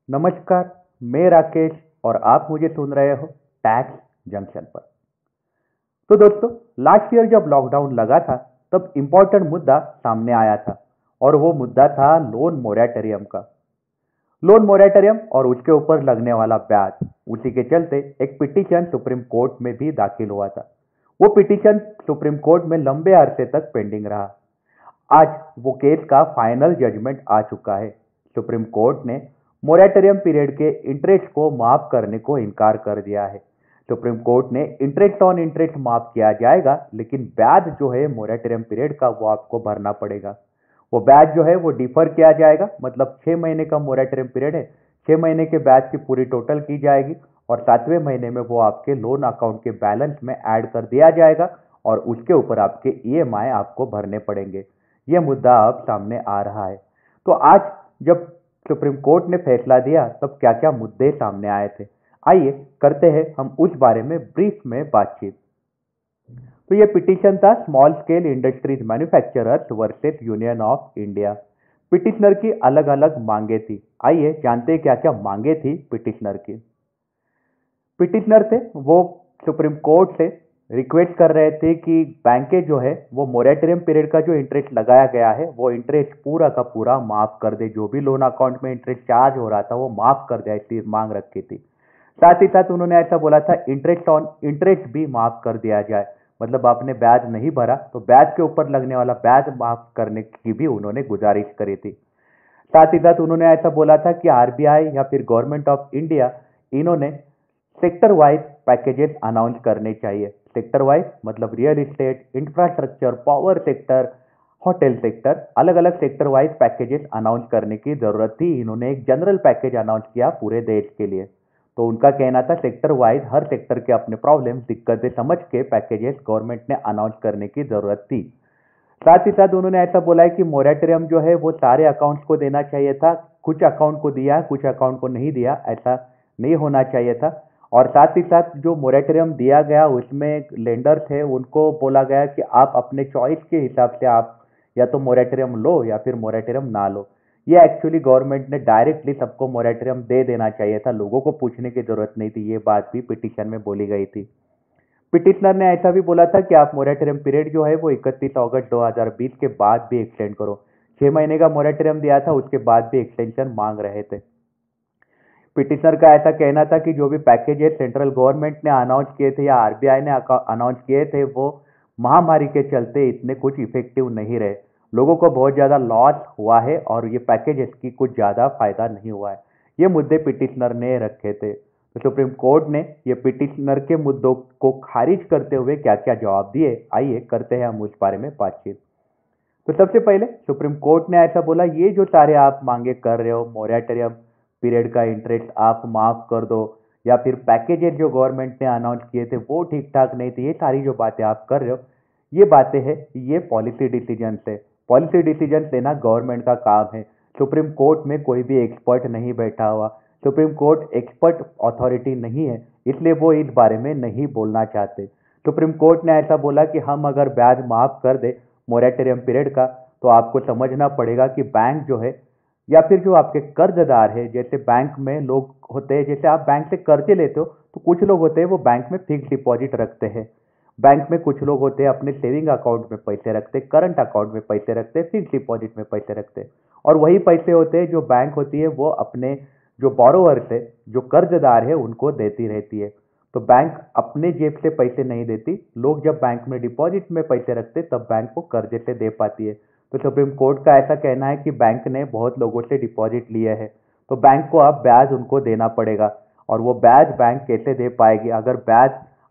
नमस्कार, मैं राकेश और आप मुझे सुन रहे हो टैक्स जंक्शन पर। तो दोस्तों, लास्ट ईयर जब लॉकडाउन लगा था तब इम्पोर्टेंट मुद्दा सामने आया था और वो मुद्दा था लोन मोरेटोरियम का। लोन मोरेटोरियम और उसके ऊपर लगने वाला ब्याज, उसी के चलते एक पिटीशन सुप्रीम कोर्ट में भी दाखिल हुआ था। वो पिटीशन सुप्रीम कोर्ट में लंबे अरसे तक पेंडिंग रहा। आज वो केस का फाइनल जजमेंट आ चुका है। सुप्रीम कोर्ट ने मोरेटोरियम पीरियड के इंटरेस्ट को माफ करने को इनकार कर दिया है। सुप्रीम कोर्ट ने इंटरेस्ट ऑन इंटरेस्ट माफ किया जाएगा, लेकिन ब्याज जो है मोरेटोरियम पीरियड का वो आपको भरना पड़ेगा। वो ब्याज जो है वो डिफर किया जाएगा, मतलब 6 महीने का मोरेटोरियम पीरियड है, 6 महीने के ब्याज की पूरी टोटल की जाएगी और 7वें महीने में वो आपके लोन अकाउंट के बैलेंस में ऐड कर दिया जाएगा और उसके ऊपर आपके ईएमआई आपको भरने पड़ेंगे। यह मुद्दा अब सामने आ रहा है। तो आज जब सुप्रीम कोर्ट ने फैसला दिया तब क्या क्या मुद्दे सामने आए थे, आइए करते हैं हम उस बारे में ब्रीफ में बातचीत। तो ये पिटीशन था small scale industries manufacturers versus union of India. Petitioner की अलग अलग मांगे थी। आइए जानते हैं क्या क्या मांगे थी पिटिशनर की। पिटिशनर थे वो सुप्रीम कोर्ट से रिक्वेस्ट कर रहे थे कि बैंकें जो है वो मोरेटोरियम पीरियड का जो इंटरेस्ट लगाया गया है वो इंटरेस्ट पूरा का पूरा माफ कर दे। जो भी लोन अकाउंट में इंटरेस्ट चार्ज हो रहा था वो माफ कर दे, ऐसी मांग रखी थी। साथ ही साथ उन्होंने ऐसा बोला था इंटरेस्ट ऑन इंटरेस्ट भी माफ कर दिया जाए, मतलब आपने ब्याज नहीं भरा तो ब्याज के ऊपर लगने वाला ब्याज माफ करने की भी उन्होंने गुजारिश करी थी। साथ ही साथ उन्होंने ऐसा बोला था कि आरबीआई या फिर गवर्नमेंट ऑफ इंडिया इन्होंने सेक्टर वाइज पैकेजेस अनाउंस करने चाहिए। सेक्टर वाइज मतलब real estate, infrastructure, power sector, hotel sector, अलग अलग सेक्टर वाइज पैकेजेस अनाउंस करने की जरूरत थी। इन्होंने एक जनरल पैकेज अनाउंस किया पूरे देश के लिए। तो उनका कहना था सेक्टर वाइज हर सेक्टर के अपने प्रॉब्लम दिक्कतें समझ के पैकेजेस गवर्नमेंट ने अनाउंस करने की जरूरत थी। साथ ही साथ उन्होंने ऐसा बोला है कि मोरेटोरियम जो है वो सारे अकाउंट्स को देना चाहिए था। कुछ अकाउंट को दिया, कुछ अकाउंट को नहीं दिया, ऐसा नहीं होना चाहिए था। और साथ ही साथ जो मोरेटोरियम दिया गया उसमें लेंडर थे, उनको बोला गया कि आप अपने चॉइस के हिसाब से आप या तो मोरेटोरियम लो या फिर मोरेटोरियम ना लो। ये एक्चुअली गवर्नमेंट ने डायरेक्टली सबको मोरेटोरियम दे देना चाहिए था, लोगों को पूछने की जरूरत नहीं थी। ये बात भी पिटीशन में बोली गई थी। पिटिशनर ने ऐसा भी बोला था कि आप मोरेटोरियम पीरियड जो है वो 31 अगस्त 2020 के बाद भी एक्सटेंड करो। 6 महीने का मोरेटोरियम दिया था, उसके बाद भी एक्सटेंशन मांग रहे थे। पिटिशनर का ऐसा कहना था कि जो भी पैकेजेस सेंट्रल गवर्नमेंट ने अनाउंस किए थे या आरबीआई ने अनाउंस किए थे वो महामारी के चलते इतने कुछ इफेक्टिव नहीं रहे। लोगों को बहुत ज़्यादा लॉस हुआ है और ये पैकेजेस की कुछ ज़्यादा फायदा नहीं हुआ है। ये मुद्दे पिटिशनर ने रखे थे। तो सुप्रीम कोर्ट ने ये पिटिशनर के मुद्दों को खारिज करते हुए क्या क्या जवाब दिए, आइए करते हैं हम उस बारे में बातचीत। तो सबसे पहले सुप्रीम कोर्ट ने ऐसा बोला, ये जो सारे आप मांगे कर रहे हो, मोरेटोरियम पीरियड का इंटरेस्ट आप माफ कर दो या फिर पैकेजेस जो गवर्नमेंट ने अनाउंस किए थे वो ठीक ठाक नहीं थे, ये सारी जो बातें आप कर रहे हो ये बातें हैं, ये पॉलिसी डिसीजन है। पॉलिसी डिसीजन लेना गवर्नमेंट का काम है। सुप्रीम कोर्ट में कोई भी एक्सपर्ट नहीं बैठा हुआ। सुप्रीम कोर्ट एक्सपर्ट अथॉरिटी नहीं है, इसलिए वो इस बारे में नहीं बोलना चाहते। सुप्रीम कोर्ट ने ऐसा बोला कि हम अगर ब्याज माफ कर दे मोरेटोरियम पीरियड का तो आपको समझना पड़ेगा कि बैंक जो है या फिर जो आपके कर्जदार है, जैसे बैंक में लोग होते हैं, जैसे आप बैंक से कर्जे लेते हो तो कुछ लोग होते हैं वो बैंक में फिक्स डिपॉजिट रखते हैं। बैंक में कुछ लोग होते हैं अपने सेविंग अकाउंट में पैसे रखते हैं, करंट अकाउंट में पैसे रखते हैं, फिक्स डिपॉजिट में पैसे रखते हैं। और वही पैसे होते हैं जो बैंक होती है वो अपने जो बोरोवर्स है, जो कर्जदार है, उनको देती रहती है। तो बैंक अपने जेब से पैसे नहीं देती, लोग जब बैंक में डिपॉजिट में पैसे रखते तब बैंक को कर्जे से दे पाती है। तो सुप्रीम कोर्ट का ऐसा कहना है कि बैंक ने बहुत लोगों से डिपॉजिट लिए है तो बैंक को अब ब्याज उनको देना पड़ेगा। और वो ब्याज बैंक कैसे दे पाएगी?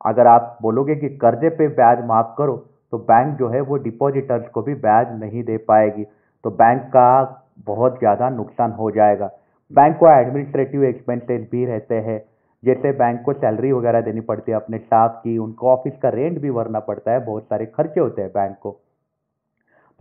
अगर आप बोलोगे कि कर्जे पे ब्याज माफ करो तो बैंक जो है वो डिपॉजिटर्स को भी ब्याज नहीं दे पाएगी, तो बैंक का बहुत ज़्यादा नुकसान हो जाएगा। बैंक को एडमिनिस्ट्रेटिव एक्सपेंसेस भी रहते हैं, जैसे बैंक को सैलरी वगैरह देनी पड़ती है अपने स्टाफ की, उनको ऑफिस का रेंट भी भरना पड़ता है, बहुत सारे खर्चे होते हैं बैंक को।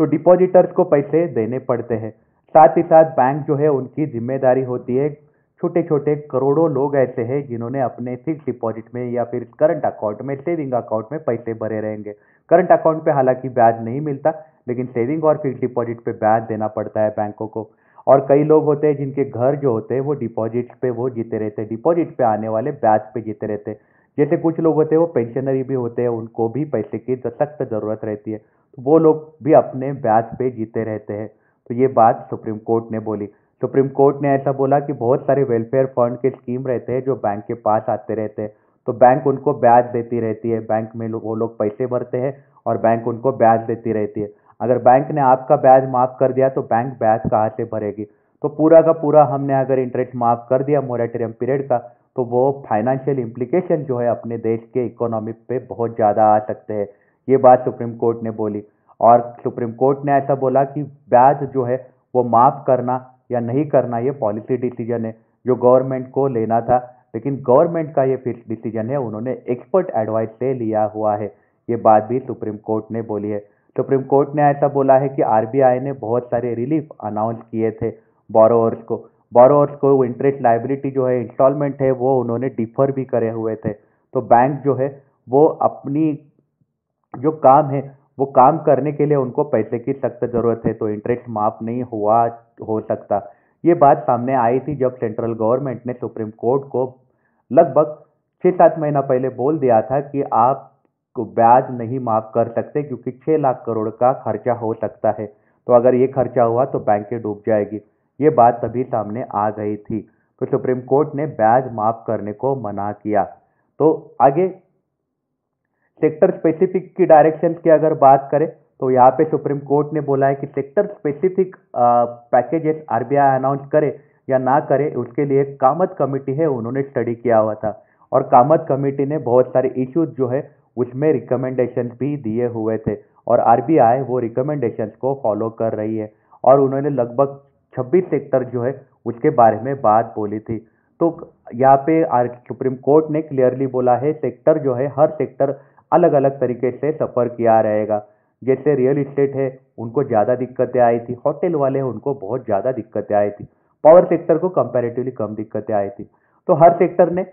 तो डिपॉजिटर्स को पैसे देने पड़ते हैं। साथ ही साथ बैंक जो है उनकी जिम्मेदारी होती है छोटे छोटे करोड़ों लोग ऐसे हैं जिन्होंने अपने फिक्स डिपॉजिट में या फिर करंट अकाउंट में, सेविंग अकाउंट में पैसे भरे रहेंगे। करंट अकाउंट पे हालांकि ब्याज नहीं मिलता, लेकिन सेविंग और फिक्स डिपॉजिट पे ब्याज देना पड़ता है बैंकों को। और कई लोग होते हैं जिनके घर जो होते हैं वो डिपॉजिट पे वो जीते रहते हैं, डिपॉजिट पे आने वाले ब्याज पे जीते रहते हैं। जैसे कुछ लोग होते हैं वो पेंशनरी भी होते हैं, उनको भी पैसे की सख्त जरूरत रहती है, तो वो लोग भी अपने ब्याज पे जीते रहते हैं। तो ये बात सुप्रीम कोर्ट ने बोली। सुप्रीम कोर्ट ने ऐसा बोला कि बहुत सारे वेलफेयर फंड के स्कीम रहते हैं जो बैंक के पास आते रहते हैं, तो बैंक उनको ब्याज देती रहती है, बैंक में वो लोग पैसे भरते हैं और बैंक उनको ब्याज देती रहती है। अगर बैंक ने आपका ब्याज माफ कर दिया तो बैंक ब्याज कहाँ से भरेगी? तो पूरा का पूरा हमने अगर इंटरेस्ट माफ कर दिया मोरेटोरियम पीरियड का, तो वो फाइनेंशियल इम्प्लीकेशन जो है अपने देश के इकोनॉमी पे बहुत ज़्यादा आ सकते हैं। ये बात सुप्रीम कोर्ट ने बोली। और सुप्रीम कोर्ट ने ऐसा बोला कि ब्याज जो है वो माफ करना या नहीं करना ये पॉलिसी डिसीजन है जो गवर्नमेंट को लेना था, लेकिन गवर्नमेंट का ये फिक्स डिसीजन है, उन्होंने एक्सपर्ट एडवाइस से लिया हुआ है। ये बात भी सुप्रीम कोर्ट ने बोली है। सुप्रीम कोर्ट ने ऐसा बोला है कि आरबीआई ने बहुत सारे रिलीफ अनाउंस किए थे बोरोअर्स को इंटरेस्ट लाइबिलिटी जो है, इंस्टॉलमेंट है, वो उन्होंने डिफर भी करे हुए थे। तो बैंक जो है वो अपनी जो काम है वो काम करने के लिए उनको पैसे की सख्त जरूरत है, तो इंटरेस्ट माफ नहीं हुआ हो सकता। ये बात सामने आई थी जब सेंट्रल गवर्नमेंट ने सुप्रीम कोर्ट को लगभग 6-7 महीना पहले बोल दिया था कि आप को ब्याज नहीं माफ कर सकते क्योंकि 6 लाख करोड़ का खर्चा हो सकता है, तो अगर ये खर्चा हुआ तो बैंकें डूब जाएगी। ये बात तभी सामने आ गई थी, तो सुप्रीम कोर्ट ने ब्याज माफ करने को मना किया। तो आगे सेक्टर स्पेसिफिक की डायरेक्शन की अगर बात करें तो यहाँ पे सुप्रीम कोर्ट ने बोला है कि sector specific packages RBI announce करे या ना करे, उसके लिए कामत कमेटी है, उन्होंने स्टडी किया हुआ था। और कामत कमेटी ने बहुत सारे इश्यूज जो है उसमें रिकमेंडेशन भी दिए हुए थे, और आरबीआई वो रिकमेंडेशंस को फॉलो कर रही है। और उन्होंने लगभग 26 सेक्टर जो है उसके बारे में बात बोली थी। तो यहाँ पे सुप्रीम कोर्ट ने क्लियरली बोला है सेक्टर जो है, हर सेक्टर अलग अलग तरीके से सफर किया रहेगा। जैसे रियल इस्टेट है उनको ज़्यादा दिक्कतें आई थी, होटल वाले हैं उनको बहुत ज़्यादा दिक्कतें आई थी, पावर सेक्टर को कंपैरेटिवली कम दिक्कतें आई थी। तो हर सेक्टर ने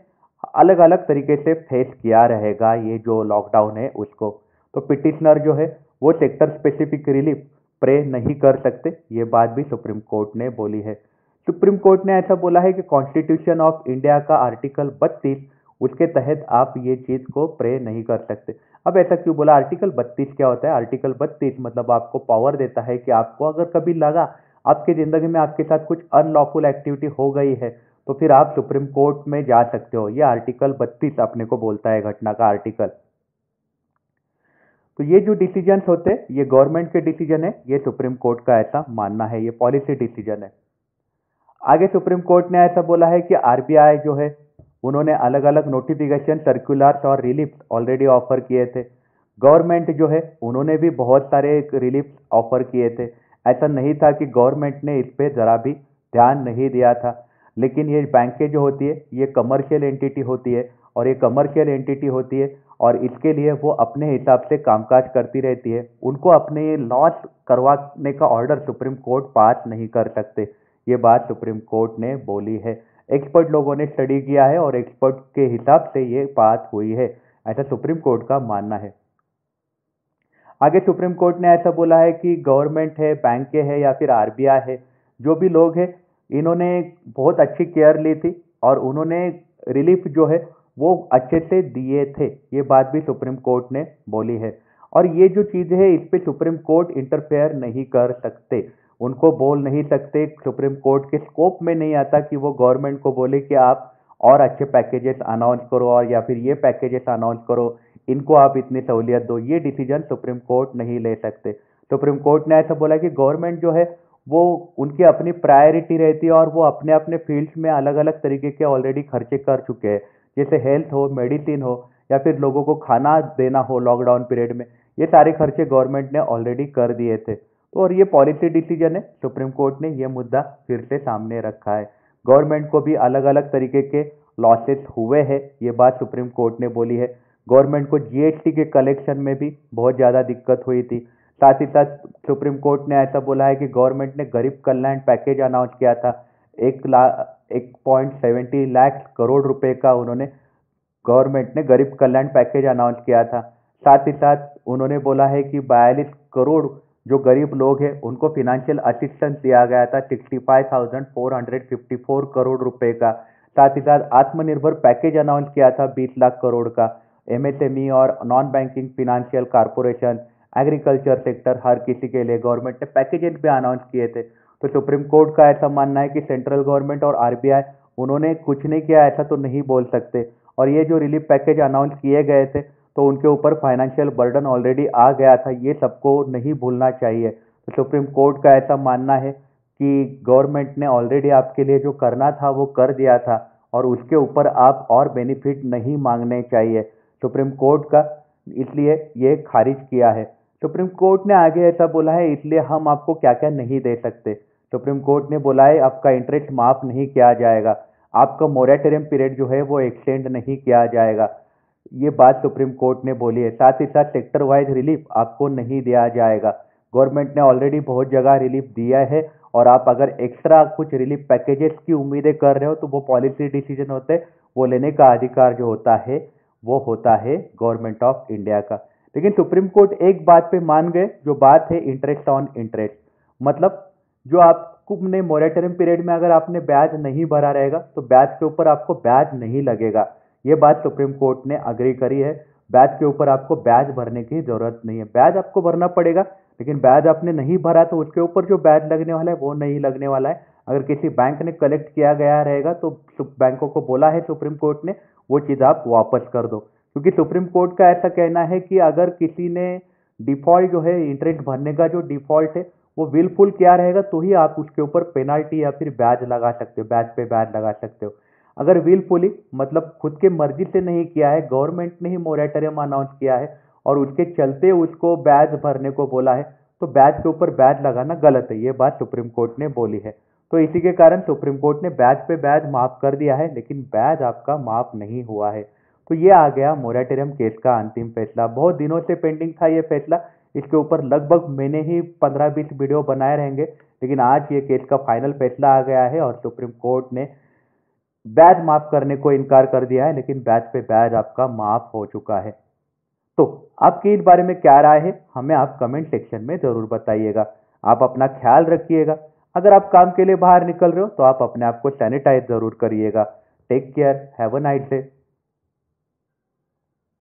अलग अलग तरीके से फेस किया रहेगा ये जो लॉकडाउन है उसको। तो पिटिशनर जो है वो सेक्टर स्पेसिफिक रिलीफ प्रे नहीं कर सकते, ये बात भी सुप्रीम कोर्ट ने बोली है। सुप्रीम कोर्ट ने ऐसा बोला है कि कॉन्स्टिट्यूशन ऑफ इंडिया का आर्टिकल 32, उसके तहत आप ये चीज को प्रे नहीं कर सकते। अब ऐसा क्यों बोला? आर्टिकल 32 क्या होता है? आर्टिकल 32 मतलब आपको पावर देता है कि आपको अगर कभी लगा आपकी जिंदगी में आपके साथ कुछ अनलॉफुल एक्टिविटी हो गई है तो फिर आप सुप्रीम कोर्ट में जा सकते हो। ये आर्टिकल 32 अपने को बोलता है, घटना का आर्टिकल। तो ये जो डिसीजन होते हैं ये गवर्नमेंट के डिसीजन है, ये सुप्रीम कोर्ट का ऐसा मानना है, ये पॉलिसी डिसीजन है। आगे सुप्रीम कोर्ट ने ऐसा बोला है कि आरबीआई जो है उन्होंने अलग अलग नोटिफिकेशन, सर्कुलर्स और रिलीफ ऑलरेडी ऑफर किए थे। गवर्नमेंट जो है उन्होंने भी बहुत सारे रिलीफ ऑफर किए थे। ऐसा नहीं था कि गवर्नमेंट ने इस पे जरा भी ध्यान नहीं दिया था, लेकिन ये बैंकें जो होती है ये कमर्शियल एंटिटी होती है, और ये कमर्शियल एंटिटी होती है और इसके लिए वो अपने हिसाब से कामकाज करती रहती है। उनको अपने लॉस करवाने का ऑर्डर सुप्रीम कोर्ट पास नहीं कर सकते, ये बात सुप्रीम कोर्ट ने बोली है। एक्सपर्ट लोगों ने स्टडी किया है और एक्सपर्ट के हिसाब से ये बात हुई है, ऐसा सुप्रीम कोर्ट का मानना है। आगे सुप्रीम कोर्ट ने ऐसा बोला है कि गवर्नमेंट है, बैंक है या फिर आरबीआई है, जो भी लोग हैं इन्होंने बहुत अच्छी केयर ली थी और उन्होंने रिलीफ जो है वो अच्छे से दिए थे, ये बात भी सुप्रीम कोर्ट ने बोली है। और ये जो चीज़ है इस पे सुप्रीम कोर्ट इंटरफेयर नहीं कर सकते, उनको बोल नहीं सकते, सुप्रीम कोर्ट के स्कोप में नहीं आता कि वो गवर्नमेंट को बोले कि आप और अच्छे पैकेजेस अनाउंस करो और या फिर ये पैकेजेस अनाउंस करो, इनको आप इतनी सहूलियत दो। ये डिसीजन सुप्रीम कोर्ट नहीं ले सकते। सुप्रीम कोर्ट ने ऐसा बोला कि गवर्नमेंट जो है वो उनकी अपनी प्रायोरिटी रहती है और वो अपने अपने फील्ड्स में अलग अलग तरीके के ऑलरेडी खर्चे कर चुके हैं, जैसे हेल्थ हो, मेडिसिन हो या फिर लोगों को खाना देना हो लॉकडाउन पीरियड में, ये सारे खर्चे गवर्नमेंट ने ऑलरेडी कर दिए थे। तो और ये पॉलिसी डिसीजन है, सुप्रीम कोर्ट ने ये मुद्दा फिर से सामने रखा है। गवर्नमेंट को भी अलग अलग तरीके के लॉसेस हुए हैं, ये बात सुप्रीम कोर्ट ने बोली है। गवर्नमेंट को जीएसटी के कलेक्शन में भी बहुत ज़्यादा दिक्कत हुई थी। साथ ही साथ सुप्रीम कोर्ट ने ऐसा बोला है कि गवर्नमेंट ने गरीब कल्याण पैकेज अनाउंस किया था, 1.70 लाख करोड़ रुपए का उन्होंने गवर्नमेंट ने गरीब कल्याण पैकेज अनाउंस किया था। साथ ही साथ उन्होंने बोला है कि 42 करोड़ जो गरीब लोग हैं उनको फिनेंशियल असिस्टेंस दिया गया था 65,454 करोड़ रुपए का। साथ ही साथ आत्मनिर्भर पैकेज अनाउंस किया था 20 लाख करोड़ का। एमएसएमई और non banking financial corporation, agriculture sector, हर किसी के लिए गवर्नमेंट ने पैकेजेस भी अनाउंस किए थे। तो सुप्रीम कोर्ट का ऐसा मानना है कि सेंट्रल गवर्नमेंट और आरबीआई उन्होंने कुछ नहीं किया, ऐसा तो नहीं बोल सकते। और ये जो रिलीफ पैकेज अनाउंस किए गए थे तो उनके ऊपर फाइनेंशियल बर्डन ऑलरेडी आ गया था, ये सबको नहीं भूलना चाहिए। तो सुप्रीम कोर्ट का ऐसा मानना है कि गवर्नमेंट ने ऑलरेडी आपके लिए जो करना था वो कर दिया था और उसके ऊपर आप और बेनिफिट नहीं मांगने चाहिए सुप्रीम कोर्ट का, इसलिए ये खारिज किया है। सुप्रीम कोर्ट ने आगे ऐसा बोला है, इसलिए हम आपको क्या क्या नहीं दे सकते। सुप्रीम कोर्ट ने बोला है आपका इंटरेस्ट माफ नहीं किया जाएगा, आपका मोरेटोरियम पीरियड जो है वो एक्सटेंड नहीं किया जाएगा, ये बात सुप्रीम कोर्ट ने बोली है। साथ ही साथ सेक्टर वाइज रिलीफ आपको नहीं दिया जाएगा। गवर्नमेंट ने ऑलरेडी बहुत जगह रिलीफ दिया है और आप अगर एक्स्ट्रा कुछ रिलीफ पैकेजेस की उम्मीदें कर रहे हो तो वो पॉलिसी डिसीजन होते हैं, वो लेने का अधिकार जो होता है वो होता है गवर्नमेंट ऑफ इंडिया का। लेकिन सुप्रीम कोर्ट एक बात पे मान गए, जो बात है इंटरेस्ट ऑन इंटरेस्ट। मतलब जो आपको ने मोरेटोरियम पीरियड में अगर आपने ब्याज नहीं भरा रहेगा तो ब्याज के ऊपर आपको ब्याज नहीं लगेगा, ये बात सुप्रीम कोर्ट ने अग्री करी है। ब्याज के ऊपर आपको ब्याज भरने की जरूरत नहीं है, ब्याज आपको भरना पड़ेगा लेकिन ब्याज आपने नहीं भरा तो उसके ऊपर जो ब्याज लगने वाला है वो नहीं लगने वाला है। अगर किसी बैंक ने कलेक्ट किया गया रहेगा तो बैंकों को बोला है सुप्रीम कोर्ट ने वो चीज़ आप वापस कर दो, क्योंकि सुप्रीम कोर्ट का ऐसा कहना है कि अगर किसी ने डिफॉल्ट जो है इंटरेस्ट भरने का जो डिफॉल्ट है वो विलफुल किया रहेगा तो ही आप उसके ऊपर पेनाल्टी या फिर ब्याज लगा सकते हो, ब्याज पे ब्याज लगा सकते हो। अगर विलफुली मतलब खुद के मर्जी से नहीं किया है, गवर्नमेंट ने ही मोरेटोरियम अनाउंस किया है और उसके चलते उसको ब्याज भरने को बोला है तो ब्याज के ऊपर ब्याज लगाना गलत है, ये बात सुप्रीम कोर्ट ने बोली है। तो इसी के कारण सुप्रीम कोर्ट ने ब्याज पे ब्याज माफ कर दिया है लेकिन ब्याज आपका माफ नहीं हुआ है। तो ये आ गया मोरेटोरियम केस का अंतिम फैसला। बहुत दिनों से पेंडिंग था ये फैसला, इसके ऊपर लगभग मैंने ही 15-20 वीडियो बनाए रहेंगे, लेकिन आज ये केस का फाइनल फैसला आ गया है और सुप्रीम कोर्ट ने ब्याज माफ करने को इनकार कर दिया है, लेकिन ब्याज पे ब्याज आपका माफ हो चुका है। तो आपकी इस बारे में क्या राय है, हमें आप कमेंट सेक्शन में जरूर बताइएगा। आप अपना ख्याल रखिएगा। अगर आप काम के लिए बाहर निकल रहे हो तो आप अपने आप को सैनिटाइज जरूर करिएगा। Take care, have a nice day.